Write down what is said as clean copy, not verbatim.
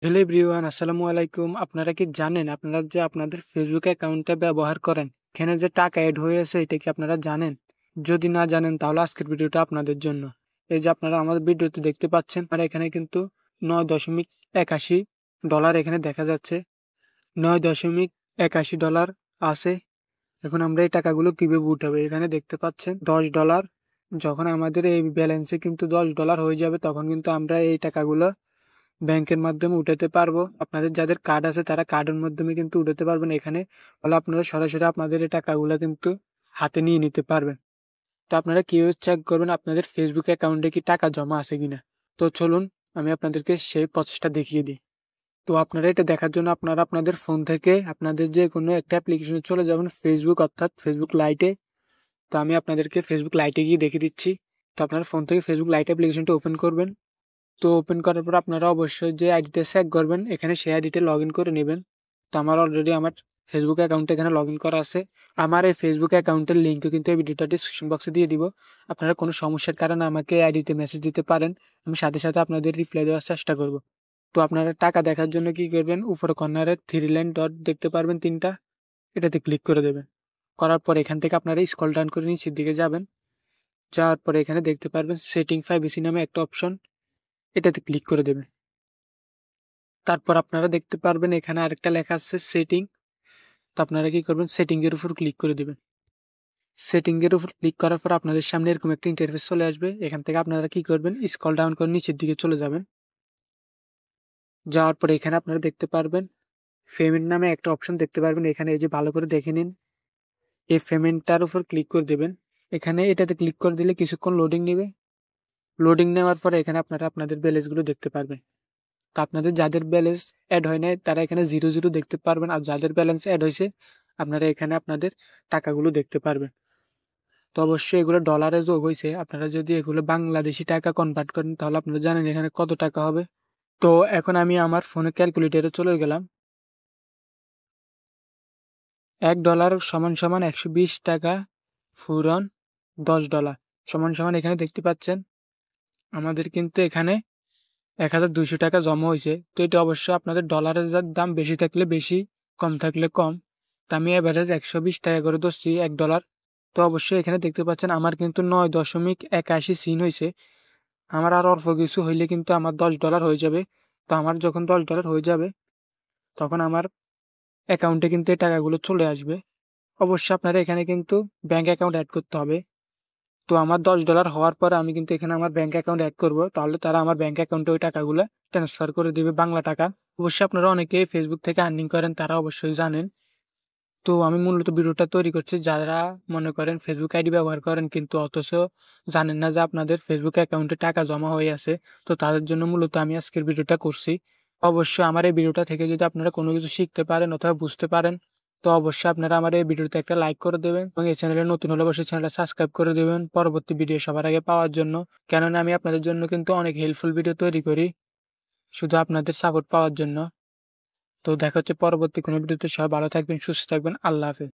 Hello everyone, আসসালামু আলাইকুম। আপনারা কি জানেন আপনারা যে আপনাদের ফেসবুক অ্যাকাউন্টটা ব্যবহার করেন, এখানে যে টাকা অ্যাড হয়ে আছে এটা কি আপনারা জানেন? যদি না জানেন তাহলে আজকের ভিডিওটা আপনাদের জন্য। এই যে আপনারা আমাদের ভিডিওতে দেখতে পাচ্ছেন, আর এখানে কিন্তু $9.81 এখানে দেখা যাচ্ছে। $9.81 আছে। এখন আমরা এই টাকাগুলো কিভাবে উঠাবো? এখানে দেখতে পাচ্ছেন $10। যখন আমাদের এই ব্যালেন্সে কিন্তু $10 হয়ে যাবে তখন কিন্তু আমরা এই টাকাগুলো ব্যাংকের মাধ্যমে উঠাতে পারবো। আপনাদের যাদের কার্ড আছে তারা কার্ডের মাধ্যমে কিন্তু উঠাতে পারবেন এখানে। ফলে আপনারা সরাসরি আপনাদের এই টাকাগুলো কিন্তু হাতে নিয়ে নিতে পারবেন। তো আপনারা কিভাবে চেক করবেন আপনাদের ফেসবুক অ্যাকাউন্টে কি টাকা জমা আছে কিনা? তো চলুন আমি আপনাদেরকে সেই প্রসেসটা দেখিয়ে দিই। তো আপনারা এটা দেখার জন্য আপনারা আপনাদের ফোন থেকে আপনাদের যে কোনো একটা অ্যাপ্লিকেশনে চলে যাবেন, ফেসবুক অর্থাৎ ফেসবুক লাইটে। তো আমি আপনাদেরকে ফেসবুক লাইটে গিয়ে দেখিয়ে দিচ্ছি। তো আপনারা ফোন থেকে ফেসবুক লাইট অ্যাপ্লিকেশনটা ওপেন করবেন। তো ওপেন করার পর আপনারা অবশ্যই যে আইডিটা চেক করবেন এখানে সেই আইডিতে লগ ইন করে নেবেন। তো আমার অলরেডি আমার ফেসবুক অ্যাকাউন্টে এখানে লগ ইন করা আছে। আমার এই ফেসবুক অ্যাকাউন্টের লিঙ্কও কিন্তু এই ভিডিওটা ডিসক্রিপশন বক্সে দিয়ে দিব। আপনারা কোনো সমস্যার কারণে আমাকে আইডিতে মেসেজ দিতে পারেন, আমি সাথে সাথে আপনাদের রিপ্লাই দেওয়ার চেষ্টা করব। তো আপনারা টাকা দেখার জন্য কি করবেন, উপরে কর্নারে 3 লাইন ডট দেখতে পারবেন তিনটা, এটাতে ক্লিক করে দেবেন। করার পর এখান থেকে আপনারা স্ক্রল ডাউন করে নিচের দিকে যাবেন। যাওয়ার পরে এখানে দেখতে পারবেন সেটিং প্রাইভেসি নামে একটা অপশন, এটাতে ক্লিক করে দেবেন। তারপর আপনারা দেখতে পারবেন এখানে আরেকটা লেখা আছে সেটিং। তো আপনারা কি করবেন, সেটিং এর উপর ক্লিক করে দেবেন। সেটিং এর উপর ক্লিক করার পর আপনাদের সামনে এরকম একটা ইন্টারফেস চলে আসবে। এখান থেকে আপনারা কি করবেন, স্ক্রল ডাউন করে নিচের দিকে চলে যাবেন। যাওয়ার পরে এখানে আপনারা দেখতে পারবেন পেমেন্ট নামে একটা অপশন দেখতে পারবেন। এখানে এই যে ভালো করে দেখে নিন, এই পেমেন্টটার উপর ক্লিক করে দেবেন। এখানে এটাতে ক্লিক করে দিলে কিছুক্ষণ লোডিং নেবে। লোডিং নেওয়ার পরে এখানে আপনারা আপনাদের ব্যালেন্সগুলো দেখতে পারবেন। তো আপনাদের যাদের ব্যালেন্স অ্যাড হয় নাই তারা এখানে 0 0 দেখতে পারবেন, আর যাদের ব্যালেন্স অ্যাড হয়েছে আপনারা এখানে আপনাদের টাকাগুলো দেখতে পারবেন। তো অবশ্যই এগুলো ডলারে যোগ হয়েছে, আপনারা যদি এগুলো বাংলাদেশি টাকা কনভার্ট করেন তাহলে আপনারা জানেন এখানে কত টাকা হবে। তো এখন আমি আমার ফোনে ক্যালকুলেটরে চলে গেলাম। $1 সমান সমান 120 টাকা ফুরন $10 সমান সমান এখানে দেখতে পাচ্ছেন আমাদের কিন্তু এখানে 1200 টাকা জমা হয়েছে। তো এটা অবশ্যই আপনাদের ডলারের দাম বেশি থাকলে বেশি, কম থাকলে কম। তো আমি এভারেজ 120 টাকা করে ধরছি $1। তো অবশ্যই এখানে দেখতে পাচ্ছেন আমার কিন্তু 9.81 হয়েছে। আমার আর অল্প কিছু হইলে কিন্তু আমার $10 হয়ে যাবে। তো আমার যখন $10 হয়ে যাবে তখন আমার অ্যাকাউন্টে কিন্তু এই টাকাগুলো চলে আসবে। অবশ্যই আপনারা এখানে কিন্তু ব্যাঙ্ক অ্যাকাউন্ট অ্যাড করতে হবে। তো আমার $10 হওয়ার পর আমি কিন্তু এখানে আমার ব্যাঙ্ক অ্যাকাউন্ট অ্যাড করব, তাহলে তারা আমার ব্যাঙ্ক অ্যাকাউন্টে ওই টাকাগুলো ট্রান্সফার করে দিবে বাংলা টাকা। অবশ্যই আপনারা অনেকেই ফেসবুক থেকে আর্নিং করেন, তারা অবশ্যই জানেন। তো আমি মূলত ভিডিওটা তৈরি করছি যারা মনে করেন ফেসবুক আইডি ব্যবহার করেন কিন্তু অথচ জানেন না যে আপনাদের ফেসবুক অ্যাকাউন্টে টাকা জমা হয়ে আছে। তো তাদের জন্য মূলত আমি আজকের ভিডিওটা করছি। অবশ্যই আমার এই ভিডিওটা থেকে যদি আপনারা কোনো কিছু শিখতে পারেন অথবা বুঝতে পারেন তো অবশ্যই আপনারা আমার এই ভিডিওতে একটা লাইক করে দেবেন, এবং এই চ্যানেলে নতুন হলে অবশ্যই চ্যানেলটা সাবস্ক্রাইব করে দেবেন পরবর্তী ভিডিও সবার আগে পাওয়ার জন্য। কেননা আমি আপনাদের জন্য কিন্তু অনেক হেল্পফুল ভিডিও তৈরি করি শুধু আপনাদের সাপোর্ট পাওয়ার জন্য। তো দেখা হচ্ছে পরবর্তী কোনো ভিডিওতে। সবাই ভালো থাকবেন, সুস্থ থাকবেন। আল্লাহ হাফেজ।